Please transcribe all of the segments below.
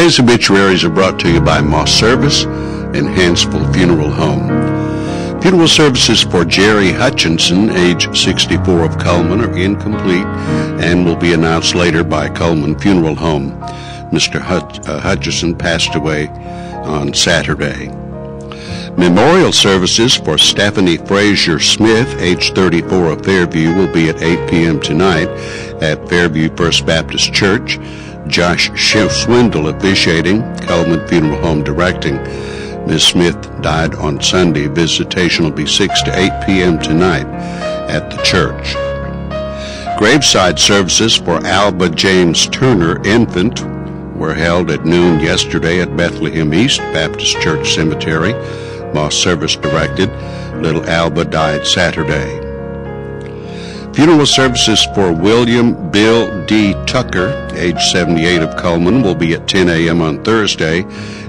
Today's obituaries are brought to you by Moss Service and Hansville Funeral Home. Funeral services for Jerry Hutchinson, age 64 of Coleman, are incomplete and will be announced later by Coleman Funeral Home. Mr. Hutchinson passed away on Saturday. Memorial services for Stephanie Frazier Smith, age 34 of Fairview, will be at 8 p.m. tonight at Fairview First Baptist Church. Josh Swindle officiating, Coleman Funeral Home directing. Ms. Smith died on Sunday. Visitation will be 6 to 8 p.m. tonight at the church. Graveside services for Alba James Turner, infant, were held at noon yesterday at Bethlehem East Baptist Church Cemetery. Moss Service directed. Little Alba died Saturday. Funeral services for William Bill D. Tucker, age 78 of Coleman, will be at 10 a.m. on Thursday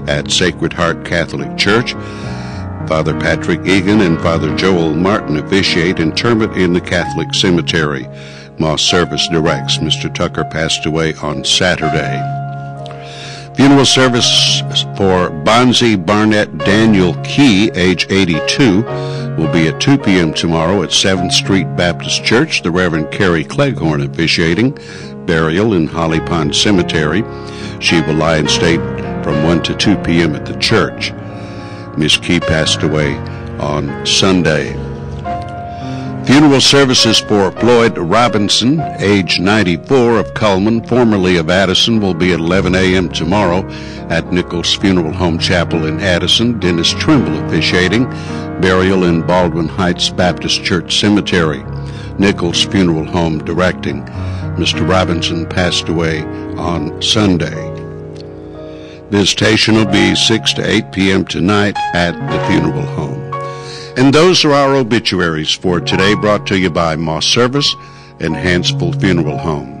at Sacred Heart Catholic Church. Father Patrick Egan and Father Joel Martin officiate interment in the Catholic Cemetery. Moss Service directs. Mr. Tucker passed away on Saturday. Funeral service for Bonzi Barnett Daniel Key, age 82, will be at 2 p.m. tomorrow at 7th Street Baptist Church. The Reverend Carrie Cleghorn officiating. Burial in Holly Pond Cemetery. She will lie in state from 1 to 2 p.m. at the church. Miss Key passed away on Sunday. Funeral services for Floyd Robinson, age 94 of Coleman, formerly of Addison, will be at 11 a.m. tomorrow at Nichols Funeral Home Chapel in Addison. Dennis Trimble officiating. Burial in Baldwin Heights Baptist Church Cemetery. Nichols Funeral Home directing. Mr. Robinson passed away on Sunday. Visitation will be 6 to 8 p.m. tonight at the funeral home. And those are our obituaries for today, brought to you by Moss Service and Hansville Funeral Home.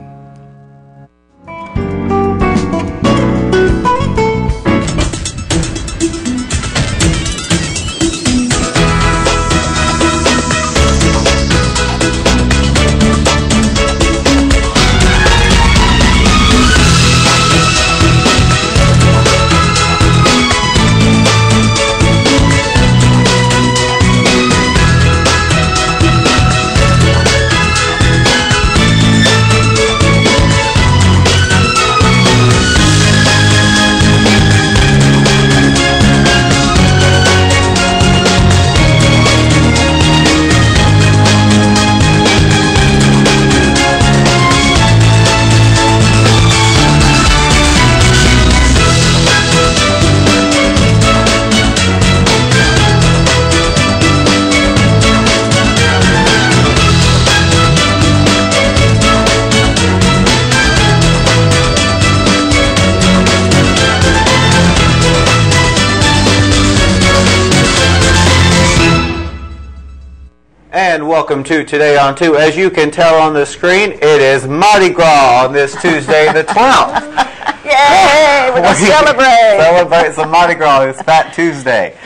And welcome to Today on 2. As you can tell on the screen, it is Mardi Gras on this Tuesday the 12th. Yay! We're going to celebrate! Celebrate some Mardi Gras. It's Fat Tuesday.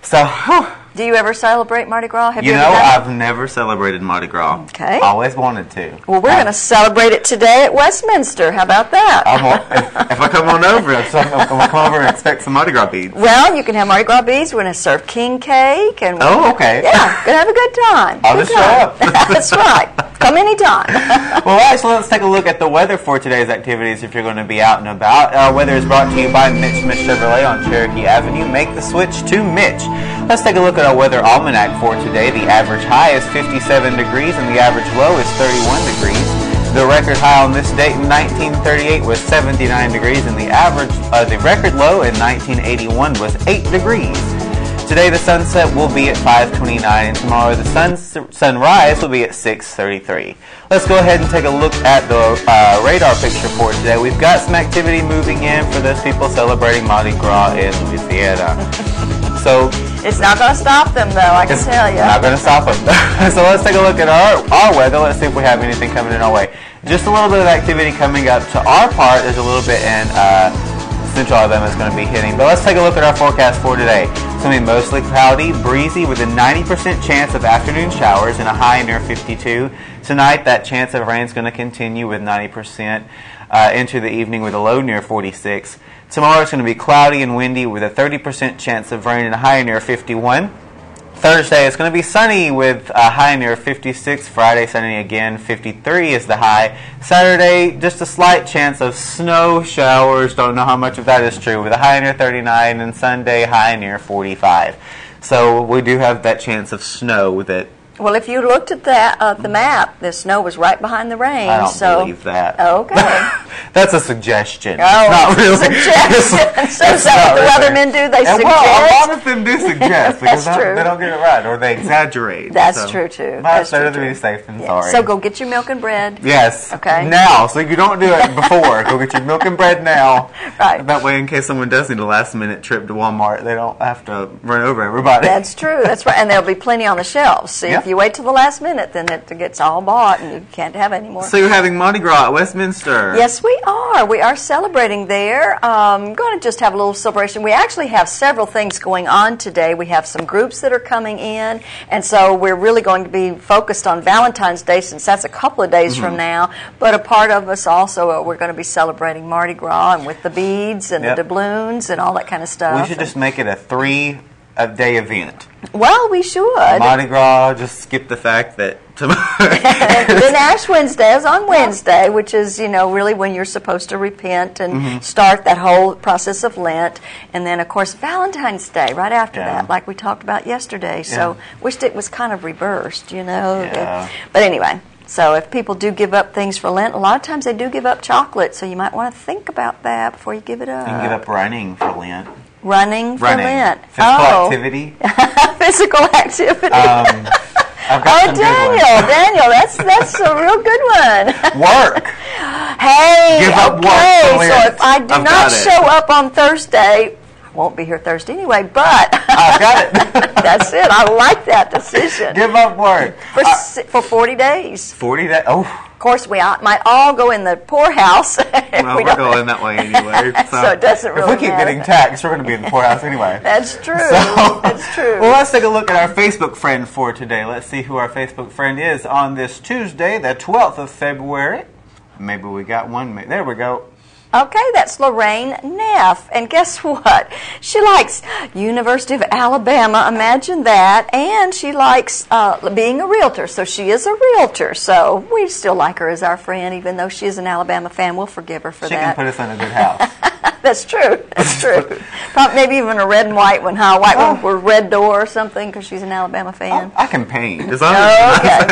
So, do you ever celebrate Mardi Gras? Have you know, I've never celebrated Mardi Gras. Okay. Always wanted to. Well, we're going to celebrate it today at Westminster. How about that? If I come on over, I'm going to come over and expect some Mardi Gras beads. Well, you can have Mardi Gras beads. We're going to serve king cake. And okay. Yeah, going to have a good time. I'll just show up. That's right. Come anytime. Well, actually, let's take a look at the weather for today's activities if you're going to be out and about. Our weather is brought to you by Mitch Smith Chevrolet on Cherokee Avenue. Make the switch to Mitch. Let's take a look at our weather almanac for today. The average high is 57 degrees and the average low is 31 degrees. The record high on this date in 1938 was 79 degrees and the record low in 1981 was 8 degrees. Today the sunset will be at 5:29 and tomorrow the sunrise will be at 6:33. Let's go ahead and take a look at the radar picture for today. We've got some activity moving in for those people celebrating Mardi Gras in Louisiana. So it's not going to stop them, though, I can tell you. Not going to stop them. So let's take a look at our weather. Let's see if we have anything coming in our way. Just a little bit of activity coming up to our part. There's a little bit in Central Alabama is going to be hitting. But let's take a look at our forecast for today. It's going to be mostly cloudy, breezy, with a 90% chance of afternoon showers and a high near 52. Tonight, that chance of rain is going to continue with 90%. into the evening with a low near 46. Tomorrow it's going to be cloudy and windy with a 30% chance of rain and a high near 51. Thursday it's going to be sunny with a high near 56. Friday sunny again, 53 is the high. Saturday just a slight chance of snow showers. Don't know how much of that is true, with a high near 39, and Sunday high near 45. So we do have that chance of snow with it. Well, if you looked at that the map, the snow was right behind the rain. I don't believe that. Okay. That's a suggestion. Oh, not really. Suggestion. So is that what the weathermen do? They suggest? Well, a lot of them do suggest because That's true. they don't get it right, or they exaggerate. That's true, too. But That's it's better true, to be safe than sorry. So go get your milk and bread. Yes. Okay. Now, so you don't do it before. Go get your milk and bread now. Right. That way, in case someone does need a last-minute trip to Walmart, they don't have to run over everybody. That's true. That's right. And there'll be plenty on the shelves. See, if you wait till the last minute, then it gets all bought and you can't have any more. So you're having Mardi Gras at Westminster. Yes, we are. We are celebrating there. I'm going to just have a little celebration. We actually have several things going on today. We have some groups that are coming in, and so we're really going to be focused on Valentine's Day, since that's a couple of days from now. But a part of us also, we're going to be celebrating Mardi Gras, and with the beads and the doubloons and all that kind of stuff. We should just make it a 3-day event. Well, we should. Mardi Gras, just skip the fact that tomorrow. Then Ash Wednesday is on Wednesday, which is, really when you're supposed to repent and start that whole process of Lent. And then, of course, Valentine's Day right after that, like we talked about yesterday. So wished it was kind of reversed, Yeah. But anyway, so if people do give up things for Lent, a lot of times they do give up chocolate. So you might want to think about that before you give it up. You can give up running for Lent. Running for Lent. Physical activity. Physical activity. Daniel, that's a real good one. Work. Hey, give up work for Lent. So if I do not show up on Thursday, I won't be here Thursday anyway, but I got it. That's it. I like that decision. Give up work. For 40 days. 40 days? Oh. Of course, we might all go in the poorhouse. Well, we're going that way anyway. So it doesn't really If we keep matter. getting taxed, we're going to be in the poorhouse anyway. That's true. That's true. Well, let's take a look at our Facebook friend for today. Let's see who our Facebook friend is on this Tuesday, the 12th of February. Maybe we got one. There we go. Okay, that's Lorraine Neff. And guess what? She likes University of Alabama, imagine that. And she likes being a realtor. So she is a realtor. So we still like her as our friend, even though she is an Alabama fan. We'll forgive her for that. She can put us in a good house. That's true. That's true. Probably maybe even a red and white one, huh? White one with red door or something, because she's an Alabama fan. I can paint. As long as okay.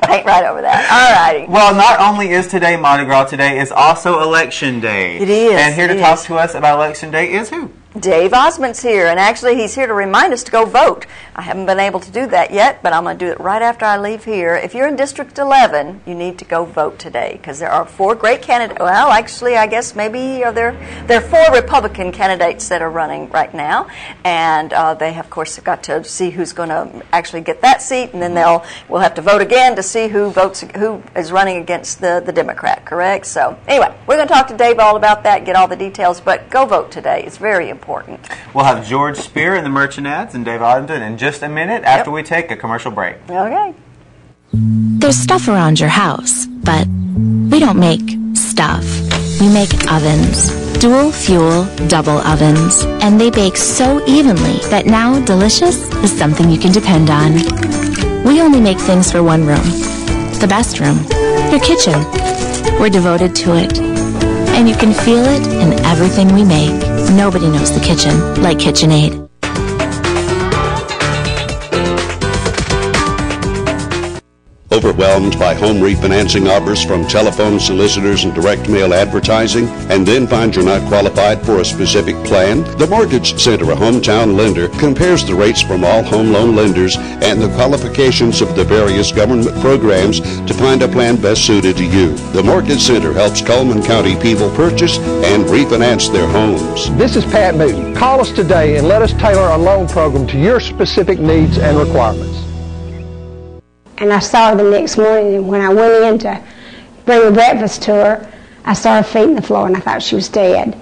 Paint right over that. All righty. Well, not only is today Mardi Gras, today is also Election Day. It is. And here to talk to us about Election Day is who? Dave Ozment's here, and actually he's here to remind us to go vote. I haven't been able to do that yet, but I'm going to do it right after I leave here. If you're in District 11, you need to go vote today, because there are 4 great candidates. Well, actually, I guess maybe there are 4 Republican candidates that are running right now, and they have, of course, got to see who's going to actually get that seat, and then we'll have to vote again to see who is running against the Democrat, correct? So anyway, we're going to talk to Dave all about that, get all the details, but go vote today. It's very important. We'll have George Spear in the merchant ads and Dave Ogden in just a minute after we take a commercial break. Okay. There's stuff around your house, but we don't make stuff. We make ovens. Dual fuel, double ovens. And they bake so evenly that now delicious is something you can depend on. We only make things for one room. The best room. Your kitchen. We're devoted to it. And you can feel it in everything we make. Nobody knows the kitchen like KitchenAid. Overwhelmed by home refinancing offers from telephone solicitors and direct mail advertising, and then find you're not qualified for a specific plan? The Mortgage Center, a hometown lender, compares the rates from all home loan lenders and the qualifications of the various government programs to find a plan best suited to you. The Mortgage Center helps Cullman County people purchase and refinance their homes. This is Pat Newton. Call us today and let us tailor a loan program to your specific needs and requirements. And I saw her the next morning, and when I went in to bring the breakfast to her, I saw her feet on the floor, and I thought she was dead.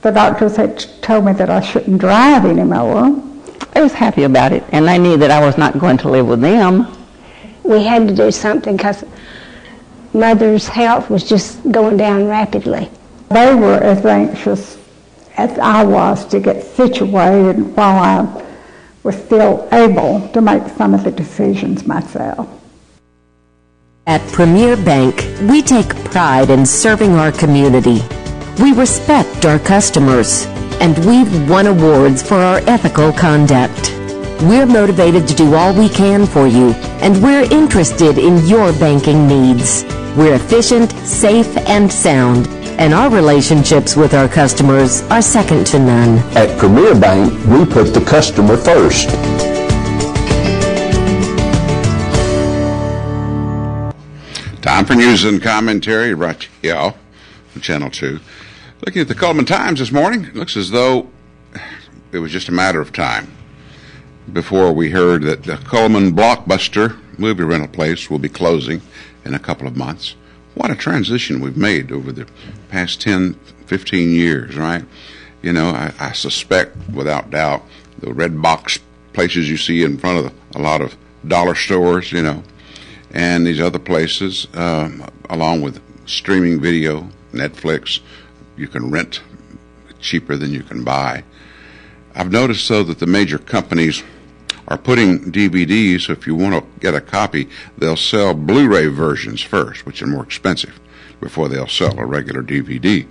The doctors had told me that I shouldn't drive anymore. I was happy about it, and I knew that I was not going to live with them. We had to do something because mother's health was just going down rapidly. They were as anxious as I was to get situated while I was still able to make some of the decisions myself. At Premier Bank, we take pride in serving our community. We respect our customers, and we've won awards for our ethical conduct. We're motivated to do all we can for you, and we're interested in your banking needs. We're efficient, safe, and sound, and our relationships with our customers are second to none. At Premier Bank, we put the customer first. Time for news and commentary brought to y'all on Channel 2. Looking at the Cullman Times this morning, it looks as though it was just a matter of time before we heard that the Cullman Blockbuster movie rental place will be closing in a couple of months. What a transition we've made over the past 10, 15 years, right? You know, I suspect, without doubt, the red box places you see in front of a lot of dollar stores, you know, and these other places, along with streaming video, Netflix, you can rent cheaper than you can buy. I've noticed, though, that the major companies are putting DVDs, so if you want to get a copy, they'll sell Blu-ray versions first, which are more expensive, before they'll sell a regular DVD,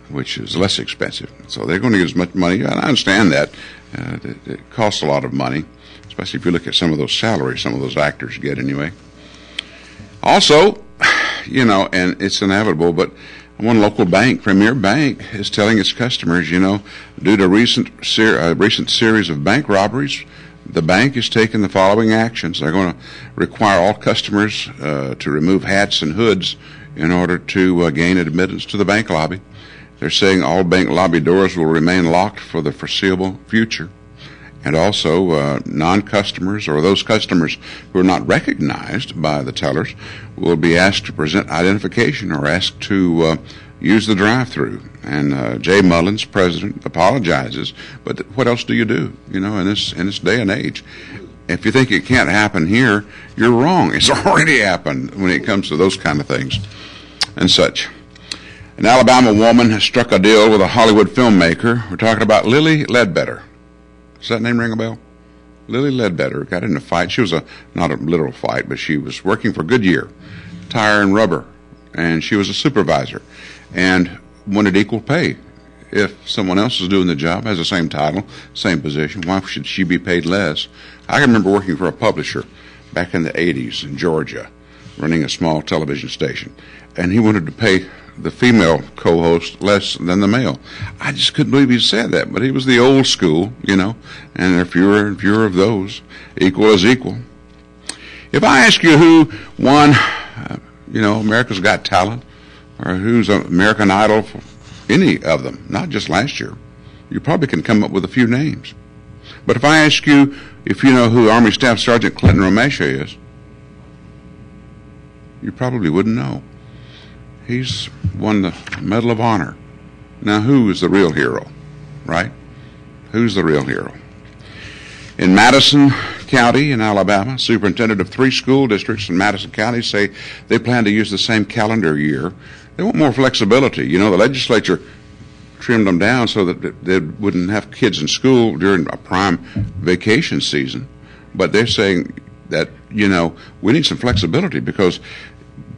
which is less expensive. So they're going to get as much money, and I understand that. It costs a lot of money, especially if you look at some of those salaries some of those actors get anyway. Also, you know, and it's inevitable, but one local bank, Premier Bank, is telling its customers, you know, due to a recent series of bank robberies, the bank is taking the following actions. They're going to require all customers to remove hats and hoods in order to gain admittance to the bank lobby. They're saying all bank lobby doors will remain locked for the foreseeable future. And also, non-customers or those customers who are not recognized by the tellers will be asked to present identification or asked to use the drive-through. And Jay Mullins, president, apologizes. But what else do you do? You know, in this day and age, if you think it can't happen here, you're wrong. It's already happened when it comes to those kind of things and such. An Alabama woman has struck a deal with a Hollywood filmmaker. We're talking about Lily Ledbetter. Does that name ring a bell? Lily Ledbetter got in a fight. She was not a literal fight, but she was working for Goodyear Tire and Rubber, and she was a supervisor and wanted equal pay. If someone else is doing the job, has the same title, same position, why should she be paid less? I can remember working for a publisher back in the 80s in Georgia, running a small television station, and he wanted to pay the female co-host less than the male. I just couldn't believe he said that, but he was the old school, you know, and there are fewer and fewer of those. Equal is equal. If I ask you who won, you know, America's Got Talent, or who's American Idol, for any of them, not just last year, you probably can come up with a few names. But if I ask you if you know who Army Staff Sergeant Clinton Romesha is, you probably wouldn't know. He's won the Medal of Honor. Now, who is the real hero, right? Who's the real hero? In Madison County in Alabama, superintendent of 3 school districts in Madison County say they plan to use the same calendar year. They want more flexibility. You know, the legislature trimmed them down so that they wouldn't have kids in school during a prime vacation season. But they're saying that, you know, we need some flexibility because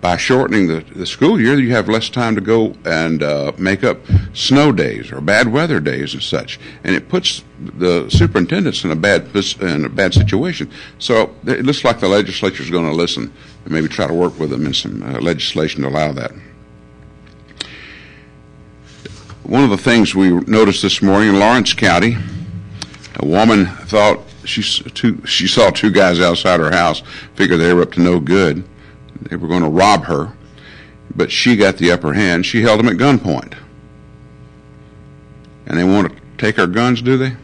by shortening the school year, you have less time to go and make up snow days or bad weather days and such, and it puts the superintendents in a bad situation. So it looks like the legislature is going to listen and maybe try to work with them in some legislation to allow that. One of the things we noticed this morning in Lawrence County, a woman thought she saw 2 guys outside her house, figured they were up to no good. They were going to rob her, but she got the upper hand. She held them at gunpoint. And they want to take our guns, do they?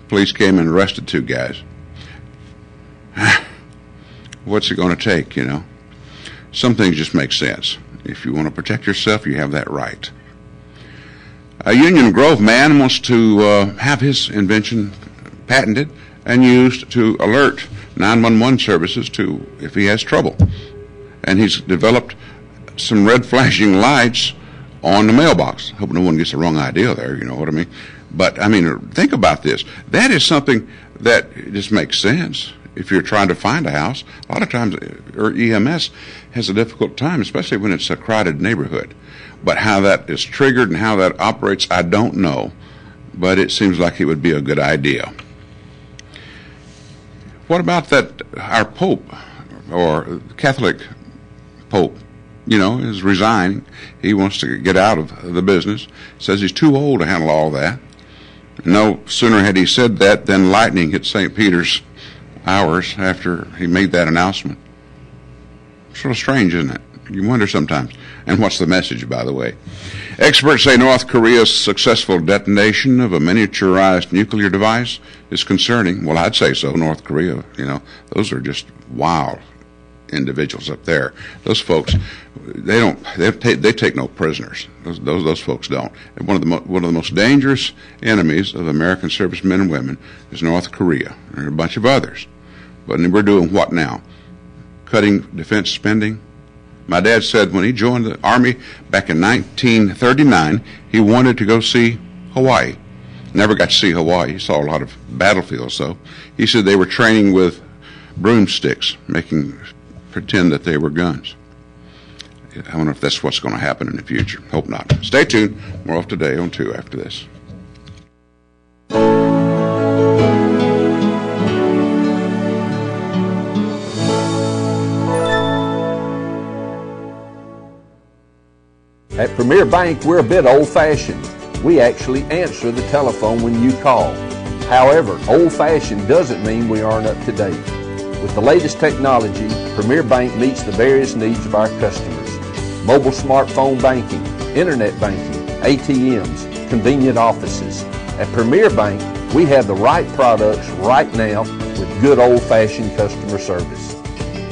Police came and arrested 2 guys. What's it going to take, you know? Some things just make sense. If you want to protect yourself, you have that right. A Union Grove man wants to have his invention patented and used to alert 911 services to if he has trouble. and he's developed some red flashing lights on the mailbox. Hope no one gets the wrong idea there, you know what I mean? But, I mean, think about this. That is something that just makes sense. If you're trying to find a house, a lot of times EMS has a difficult time, especially when it's a crowded neighborhood. But how that is triggered and how that operates, I don't know. But it seems like it would be a good idea. What about that our Pope, or Catholic Pope, you know, is resigning. He wants to get out of the business. Says he's too old to handle all that. No sooner had he said that than lightning hit St. Peter's hours after he made that announcement. Sort of strange, isn't it? You wonder sometimes. And what's the message, by the way? Experts say North Korea's successful detonation of a miniaturized nuclear device is concerning. Well, I'd say so. North Korea, you know, those are just wild individuals up there. Those folks, they take no prisoners. Those folks don't. And one of the most dangerous enemies of American servicemen and women is North Korea. There are a bunch of others. But we're doing what now? Cutting defense spending? My dad said when he joined the Army back in 1939, he wanted to go see Hawaii. Never got to see Hawaii. He saw a lot of battlefields, though. He said they were training with broomsticks, pretend that they were guns. I wonder if that's what's going to happen in the future. Hope not. Stay tuned. More off today on 2 after this. At Premier Bank, we're a bit old-fashioned. We actually answer the telephone when you call. However, old-fashioned doesn't mean we aren't up to date. With the latest technology, Premier Bank meets the various needs of our customers. Mobile smartphone banking, internet banking, ATMs, convenient offices. At Premier Bank, we have the right products right now with good old-fashioned customer service.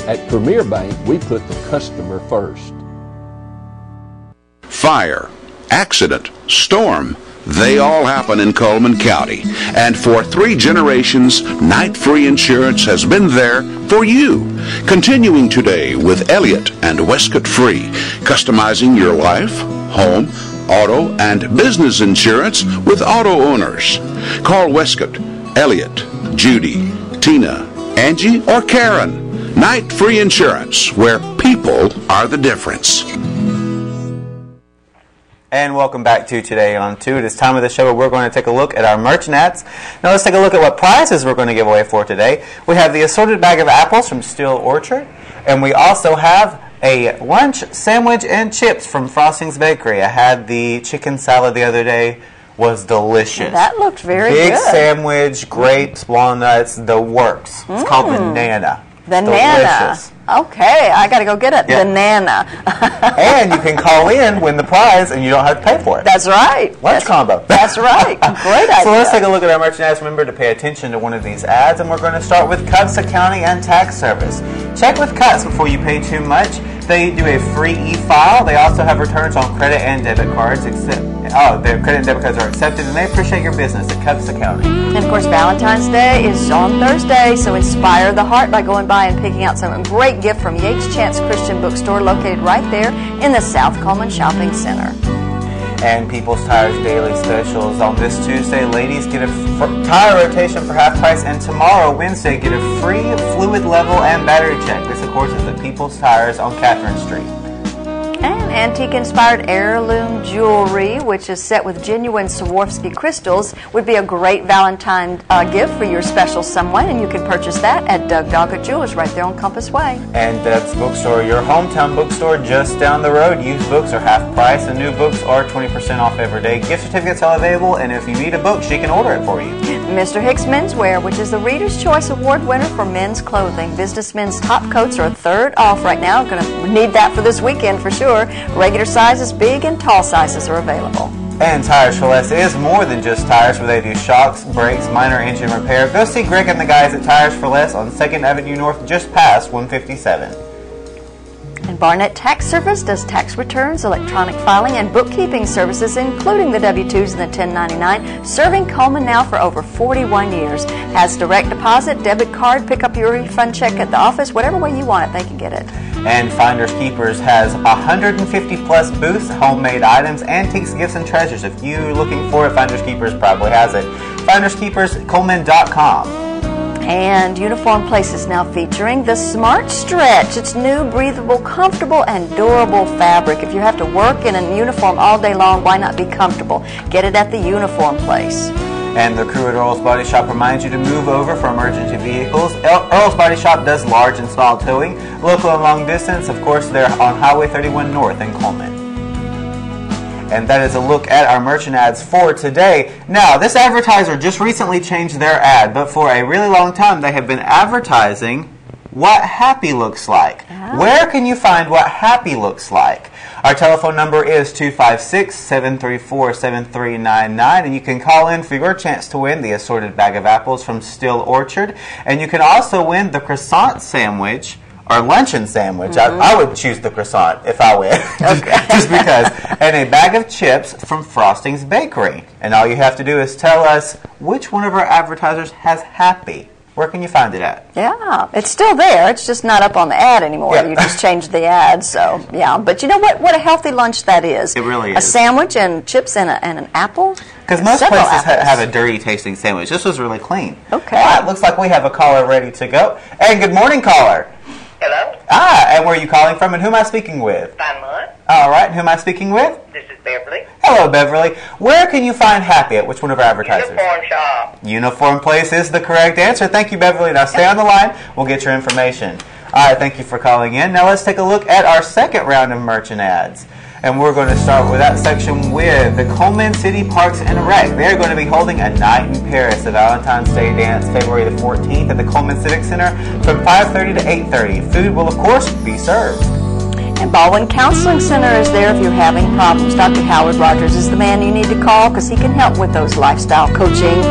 At Premier Bank, we put the customer first. Fire, accident, storm, they all happen in Coleman County. And for 3 generations, Night Free Insurance has been there for you. Continuing today with Elliott and Westcott Free, customizing your life, home, auto, and business insurance with auto owners. Call Westcott, Elliott, Judy, Tina, Angie, or Karen. Night Free Insurance, where people are the difference. And welcome back to Today on 2. It is time of the show where we're going to take a look at our merchant ads. Now let's take a look at what prizes we're going to give away for today. We have the assorted bag of apples from Steel Orchard, and we also have a lunch sandwich and chips from Frosting's Bakery. I had the chicken salad the other day. Was delicious. That looked very Big good. Big sandwich, grapes, walnuts, the works. It's called Banana. Banana. Okay, I got to go get it. Yeah. Banana. And you can call in, win the prize, and you don't have to pay for it. That's right. Lunch combo. That's right. Great idea. So let's take a look at our merchandise. Remember to pay attention to one of these ads, and we're going to start with Cutts Accounting and Tax Service. Check with Cutts before you pay too much. They do a free e-file. They also have returns on credit and debit cards. Their credit and debit cards are accepted, and they appreciate your business at Cutts Accounting. And of course, Valentine's Day is on Thursday, so inspire the heart by going by and picking out some great gift from Yates Chance Christian Bookstore, located right there in the South Coleman Shopping Center. And People's Tires Daily Specials. On this Tuesday, ladies get a tire rotation for half price, and tomorrow, Wednesday, get a free fluid level and battery check. This, of course, is at People's Tires on Catherine Street. And antique-inspired heirloom jewelry, which is set with genuine Swarovski crystals, would be a great Valentine gift for your special someone, and you can purchase that at Doug Doggett Jewelers right there on Compass Way. And Doug's Bookstore, your hometown bookstore just down the road. Used books are half price, and new books are 20% off every day. Gift certificates are available, and if you need a book, she can order it for you. Mr. Hicks Menswear, which is the Reader's Choice Award winner for men's clothing. Businessmen's top coats are a third off right now. Going to need that for this weekend for sure. Regular sizes, big and tall sizes are available. And Tires for Less is more than just tires, where they do shocks, brakes, minor engine repair. Go see Greg and the guys at Tires for Less on 2nd Avenue North, just past 157. And Barnett Tax Service does tax returns, electronic filing, and bookkeeping services, including the W-2s and the 1099, serving Coleman now for over 41 years. Has direct deposit, debit card, pick up your refund check at the office, whatever way you want it, they can get it. And Finders Keepers has 150 plus booths, homemade items, antiques, gifts, and treasures. If you're looking for it, Finders Keepers probably has it. FindersKeepers.Coleman.com. And Uniform Place is now featuring the Smart Stretch. It's new, breathable, comfortable, and durable fabric. If you have to work in a uniform all day long, why not be comfortable? Get it at the Uniform Place. And the crew at Earl's Body Shop reminds you to move over for emergency vehicles. Earl's Body Shop does large and small towing, local and long distance. Of course, they're on Highway 31 North in Coleman. And that is a look at our merchant ads for today. Now, this advertiser just recently changed their ad, but for a really long time they have been advertising what happy looks like. Where can you find what happy looks like? Our telephone number is 256-734-7399, and you can call in for your chance to win the assorted bag of apples from Still Orchard. And you can also win the croissant sandwich, or luncheon sandwich. I would choose the croissant if I win, just because. And a bag of chips from Frosting's Bakery. And all you have to do is tell us which one of our advertisers has happy. Where can you find it at? Yeah, it's still there. It's just not up on the ad anymore. Yeah. You just changed the ad, so yeah. But you know what? What a healthy lunch that is. It really is. A sandwich and chips and an apple. Because most places have a dirty tasting sandwich. This was really clean. Okay. All right, looks like we have a caller ready to go. And good morning, caller. Hello? And where are you calling from, and who am I speaking with? Fine. All right, and who am I speaking with? This is Beverly. Hello, Beverly. Where can you find happy at? Which one of our advertisers? Uniform Shop. Uniform Place is the correct answer. Thank you, Beverly. Now stay on the line. We'll get your information. All right, thank you for calling in. Now let's take a look at our second round of merchant ads. And we're going to start with that section with the Coleman City Parks and Rec. They're going to be holding a night in Paris, the Valentine's Day dance, February the 14th at the Coleman Civic Center from 5:30 to 8:30. Food will, of course, be served. And Baldwin Counseling Center is there if you're having problems. Dr. Howard Rogers is the man you need to call because he can help with those lifestyle coaching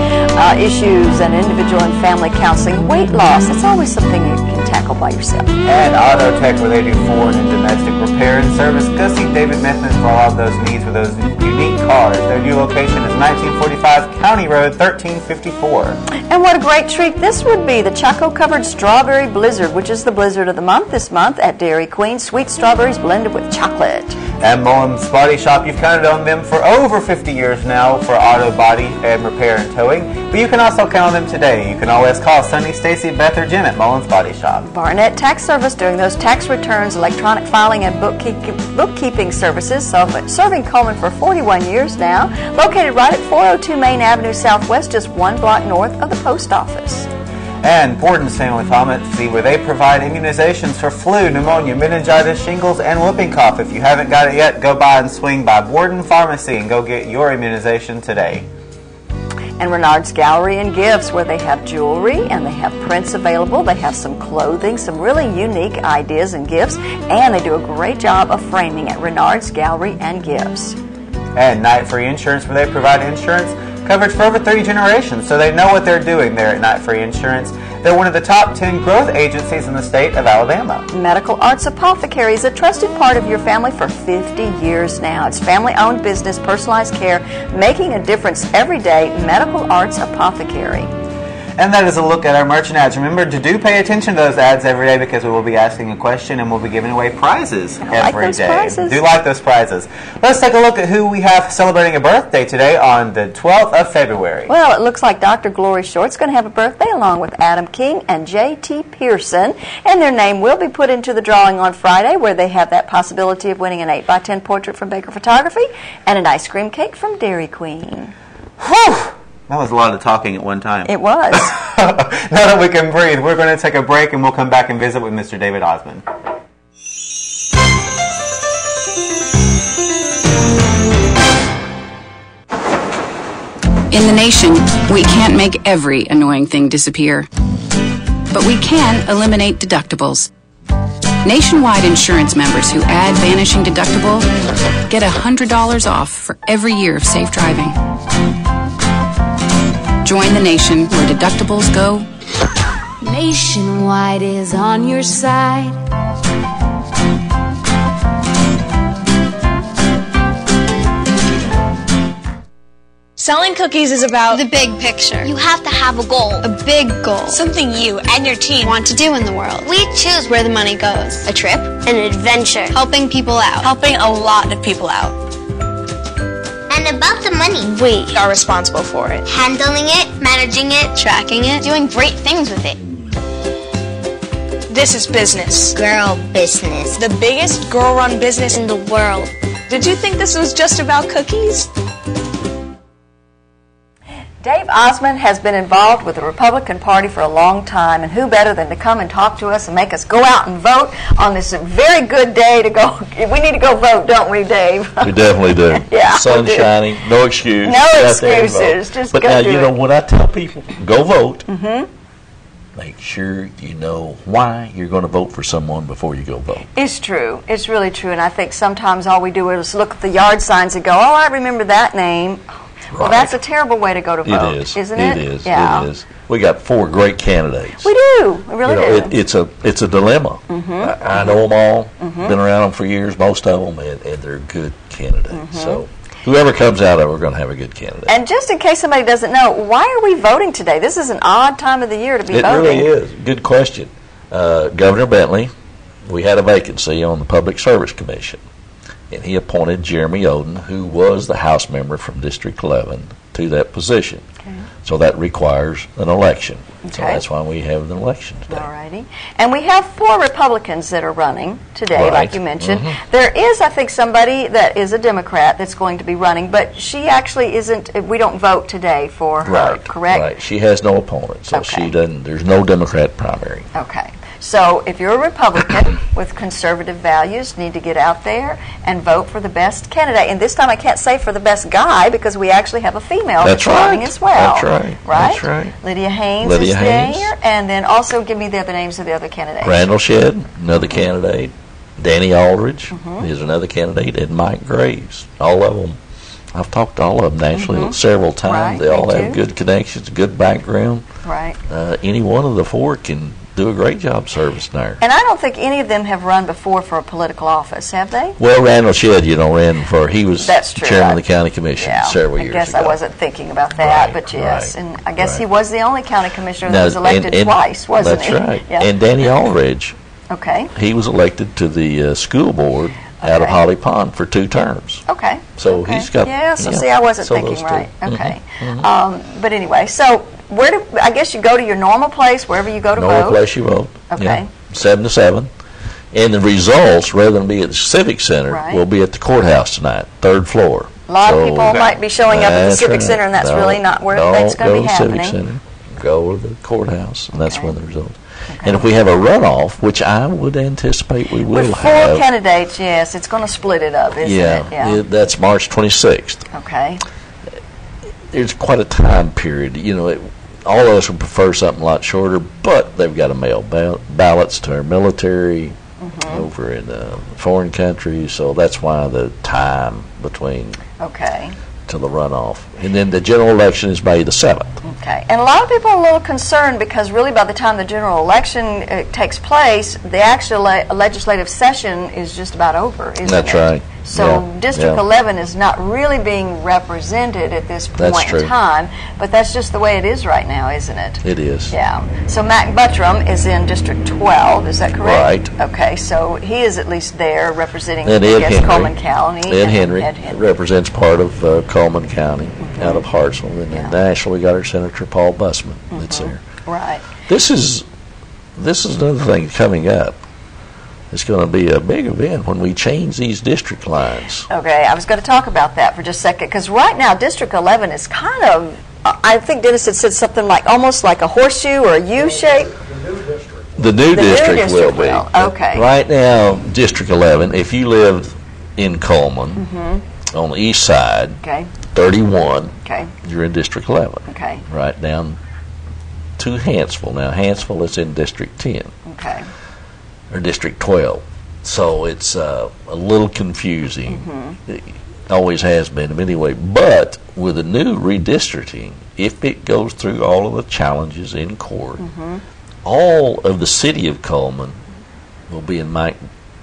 issues and individual and family counseling. Weight loss, that's always something you can tackle by yourself. And Auto Tech, where they do foreign and domestic repair and service. Go see David Methman for all of those needs with those unique cars. Their new location is 1945 County Road, 1354. And what a great treat this would be, the Choco-covered Strawberry Blizzard, which is the blizzard of the month this month at Dairy Queen. Sweet strawberries blended with chocolate. And Mullins Body Shop, you've counted on them for over 50 years now for auto body and repair and towing. But you can also count on them today. You can always call Sunny, Stacy, Beth, or Jim at Mullins Body Shop. Barnett Tax Service, doing those tax returns, electronic filing, and bookkeeping services. So, serving Coleman for 41 years now. Located right at 402 Main Avenue Southwest, just 1 block north of the post office. And Borden's Family Pharmacy, where they provide immunizations for flu, pneumonia, meningitis, shingles, and whooping cough. If you haven't got it yet, go by and swing by Borden Pharmacy and go get your immunization today. And Renard's Gallery and Gifts, where they have jewelry and they have prints available. They have some clothing, some really unique ideas and gifts, and they do a great job of framing at Renard's Gallery and Gifts. And Night Free Insurance, where they provide insurance coverage for over 30 generations, so they know what they're doing there at Night Free Insurance. They're one of the top 10 growth agencies in the state of Alabama. Medical Arts Apothecary is a trusted part of your family for 50 years now. It's family-owned business, personalized care, making a difference every day. Medical Arts Apothecary. And that is a look at our merchant ads. Remember to pay attention to those ads every day because we will be asking a question and we'll be giving away prizes every day. Prizes. Do like those prizes. Let's take a look at who we have celebrating a birthday today on the 12th of February. Well, it looks like Dr. Glory Short's going to have a birthday along with Adam King and J.T. Pearson. And their name will be put into the drawing on Friday, where they have that possibility of winning an 8x10 portrait from Baker Photography and an ice cream cake from Dairy Queen. Whew! That was a lot of talking at one time. It was. Now that we can breathe, we're going to take a break and we'll come back and visit with Mr. David Ozment. In the nation, we can't make every annoying thing disappear, but we can eliminate deductibles. Nationwide insurance members who add Vanishing Deductible get $100 off for every year of safe driving. Join the nation where deductibles go. Nationwide is on your side. Selling cookies is about the big picture. You have to have a goal. A big goal. Something you and your team want to do in the world. We choose Where the money goes. a trip, an adventure, Helping people out. Helping a lot of people out. and about the money. We are responsible for it. Handling it, managing it, Tracking it. doing great things with it. This is business. Girl business The biggest girl-run business in the world. Did you think this was just about cookies? Dave Ozment has been involved with the Republican Party for a long time, and who better than to come and talk to us and make us go out and vote on this very good day to go. We need to go vote, don't we, Dave? We definitely do. Yeah, Sun we do. shining, no excuse. No Get out there and vote. excuses, just but go now, do you know, it. when I tell people, go vote, Mm-hmm. make sure you know why you're going to vote for someone before you go vote. It's true. It's really true. And I think sometimes all we do is look at the yard signs and go, oh, I remember that name. Well, that's a terrible way way to go to vote, It is. isn't it? It is. Yeah. It is. We got 4 great candidates. We do. We really do. It's a dilemma. Mm-hmm. I know them all. Mhm. Been around them for years, most of them, and they're good candidates. Mhm. So whoever comes out of it, we're going to have a good candidate. And just in case somebody doesn't know, why are we voting today? This is an odd time of the year to be It voting. really is. Good question. Governor Bentley, we had a vacancy on the Public Service Commission, and he appointed Jeremy Oden, who was the House member from District 11, to that position. Okay. So that requires an election. So Okay. that's why we have an election today. All righty. And we have 4 Republicans that are running today, Right. like you mentioned. Mhm. There is, I think, somebody that is a Democrat that's going to be running, but she actually isn't, we don't vote today for her, Right. correct? Right. She has no opponent, so Okay. she doesn't. There's no Democrat primary. Okay. So if you're a Republican with conservative values, need to get out there and vote for the best candidate. And this time I can't say for the best guy because we actually have a female That's running right. as well. That's right. Right? That's right. Lydia Haynes Lydia is Haynes. there. And then also give me the other names of the other candidates. Randall Shedd, another candidate. Danny Aldridge Mhm. is another candidate, and Mike Graves. All of them. I've talked to all of them actually Mhm. several times. Right, They all me have too. good connections, good background. Right. Any one of the 4 can do a great job servicing there. And I don't think any of them have run before for a political office, have they? Well, Randall Shedd, ran for, he was That's true. chairman of the county commission Yeah, several I years guess ago. I wasn't thinking about that, Right, but yes. right, And I guess right. he was the only county commissioner that Now, was elected and twice, wasn't that's he? right. Yeah. And Danny Aldridge, Okay. he was elected to the school board out of Okay. Holly Pond for 2 terms. Okay. So Okay. he's got. Yeah, so see, I wasn't so thinking those two. right. Okay. Mhm. But anyway, so I guess you go to your normal place, wherever you go to Normal vote. place you vote. Okay. Yeah, 7 to 7. And the results, rather than be at the Civic Center, Right. will be at the courthouse tonight, 3rd floor. A lot of So people might be showing up at the that's Civic right. Center, and that's Don't- really not where don't that's going to go be to happening. Civic Center. Go to the courthouse, and that's when the results. And if we have a runoff, which I would anticipate we will With 4 have. candidates, yes, it's going to split it up, isn't it? Yeah. That's March 26th. Okay. There's quite a time period. All of us would prefer something a lot shorter, but they've got to mail ballots to our military over in foreign countries, so that's why the time between Okay. to the runoff. And then the general election is May the 7th. Okay. And a lot of people are a little concerned because really by the time the general election takes place, the actual legislative session is just about over, isn't That's it? right. So Yeah, District yeah. 11 is not really being represented at this That's point true. in time, but that's just the way it is right now, isn't it? It is. Yeah. So Mac Buttram is in District 12, is that correct? Right. Okay, so he is at least there representing, And I Ed guess, Henry. Coleman County. Ed Henry, Ed Henry. represents part of Coleman County out of Hartsville. And then nationally, we got our Senator Paul Bussman that's there. Right. This is another thing coming up. It's going to be a big event when we change these district lines. Okay, I was going to talk about that for just a second because right now District 11 is kind of, I think Dennis had said something like almost like a horseshoe or a U shape. The new The new district district will be. will, okay. Right now, District 11, if you lived in Coleman on the east side, Okay. 31, Okay. you're in District 11. Okay. Right down to Hanceville. Now, Hanceville is in District 10. Okay. Or District 12. So it's a little confusing. It always has been anyway. But with the new redistricting, if it goes through all of the challenges in court, all of the city of Coleman will be in Mac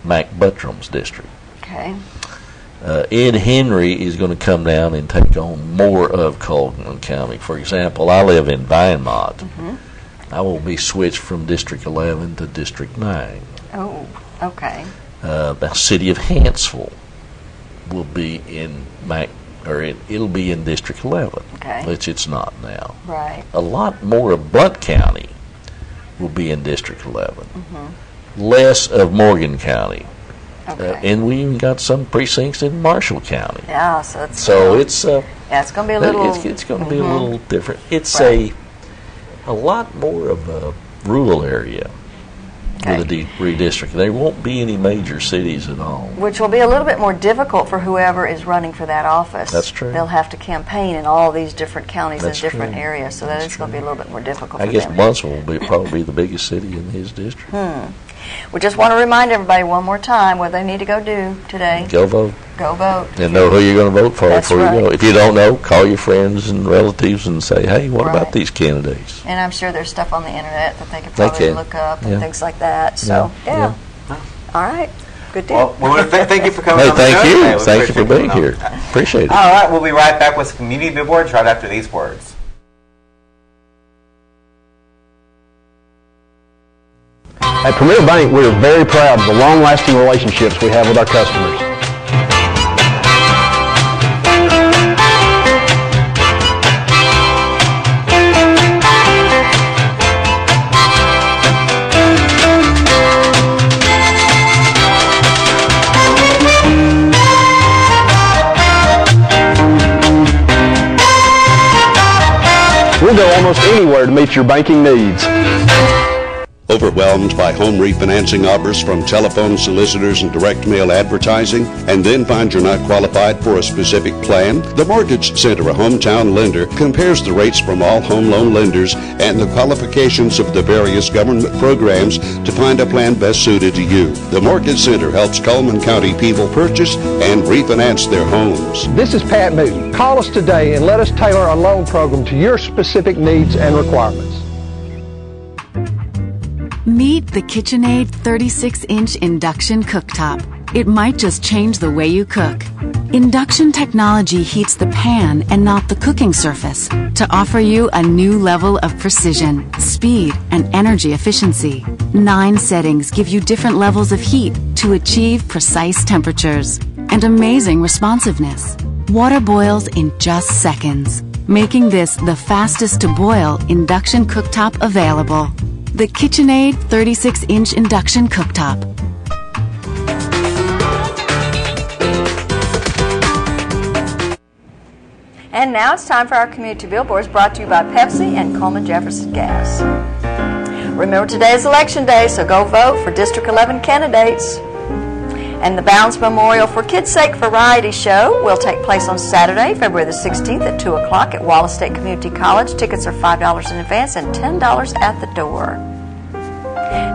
Buttram's district. Okay. Ed Henry is going to come down and take on more of Coleman County. For example, I live in Vinemont. I will be switched from District 11 to District 9. Oh, okay. The city of Hanceville will be it'll be in District 11, which it's not now. Right. A lot more of Blount County will be in District 11. Less of Morgan County. And we even got some precincts in Marshall County. Yeah, so it's it's going to be a little. It's going to be a little different. It's a lot more of a rural area with the redistricting. There won't be any major cities at all. Which will be a little bit more difficult for whoever is running for that office. That's true. They'll have to campaign in all these different counties and different areas, so that is going to be a little bit more difficult. I guess Buntsville will probably be the biggest city in his district. We just want to remind everybody one more time what they need to go do today. Go vote. Go vote. And know who you're going to vote for before you go. If you don't know, call your friends and relatives and say, hey, what about these candidates? And I'm sure there's stuff on the internet that they could probably look up and things like that. So, All right. Good deal. Well, we want to thank you for coming on the thank show you. today. Thank you for being here. Appreciate it. All right. We'll be right back with some community billboards right after these words. At Premier Bank, we are very proud of the long-lasting relationships we have with our customers. We'll go almost anywhere to meet your banking needs. Overwhelmed by home refinancing offers from telephone solicitors and direct mail advertising, and then find you're not qualified for a specific plan? The Mortgage Center, a hometown lender, compares the rates from all home loan lenders and the qualifications of the various government programs to find a plan best suited to you. The Mortgage Center helps Coleman County people purchase and refinance their homes. This is Pat Newton. Call us today and let us tailor a loan program to your specific needs and requirements. Meet the KitchenAid 36-inch induction cooktop. It might just change the way you cook. Induction technology heats the pan and not the cooking surface to offer you a new level of precision, speed, and energy efficiency. 9 settings give you different levels of heat to achieve precise temperatures and amazing responsiveness. Water boils in just seconds, making this the fastest to boil induction cooktop available. The KitchenAid 36-inch induction cooktop. And now it's time for our community billboards brought to you by Pepsi and Coleman Jefferson Gas. Remember, today is Election Day, so go vote for District 11 candidates. And the Bounds Memorial for Kids' Sake Variety Show will take place on Saturday, February the 16th at 2 o'clock at Wallace State Community College. Tickets are $5 in advance and $10 at the door.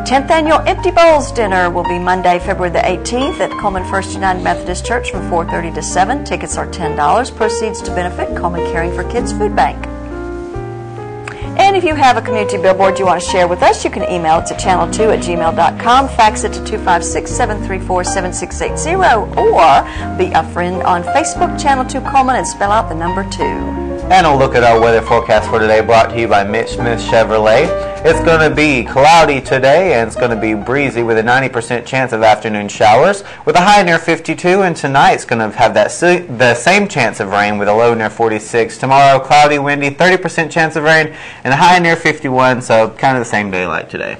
10th Annual Empty Bowls Dinner will be Monday, February the 18th at Coleman First United Methodist Church from 4:30 to 7. Tickets are $10. Proceeds to benefit Coleman Caring for Kids Food Bank. And if you have a community billboard you want to share with us, you can email it to channel2@gmail.com, fax it to 256-734-7680, or be a friend on Facebook, Channel 2 Coleman, and spell out the number 2. And a look at our weather forecast for today brought to you by Mitch Smith Chevrolet. It's going to be cloudy today, and it's going to be breezy with a 90% chance of afternoon showers with a high near 52, and tonight it's going to have the same chance of rain with a low near 46. Tomorrow, cloudy, windy, 30% chance of rain, and a high near 51, so kind of the same day like today.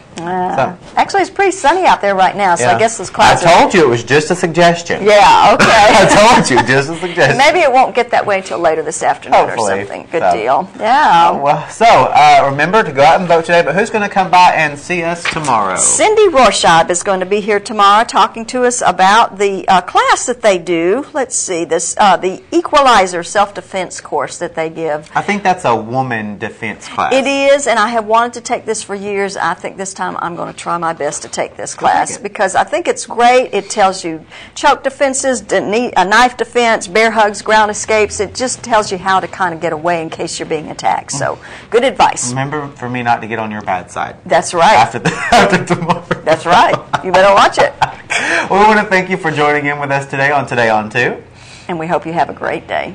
Actually, it's pretty sunny out there right now, so I guess those clouds I told you it was just a suggestion. Yeah, okay. I told you, just a suggestion. Maybe it won't get that way until later this afternoon or something. Good deal. Yeah. Remember to go out and vote today, but who's going to come by and see us tomorrow? Cindy Rorschach is going to be here tomorrow talking to us about the class that they do. Let's see, the Equalizer self-defense course that they give. I think that's a woman defense class. It is, and I have wanted to take this for years. I think this time I'm going to try my best to take this class because I think it's great. It tells you choke defenses, a knife defense, bear hugs, ground escapes. It just tells you how to kind of get away in case you're being attacked. So, good advice. Remember for me not to get on your bad side. That's right. After tomorrow. That's right. You better watch it. We want to thank you for joining in with us today on Today on 2. And we hope you have a great day.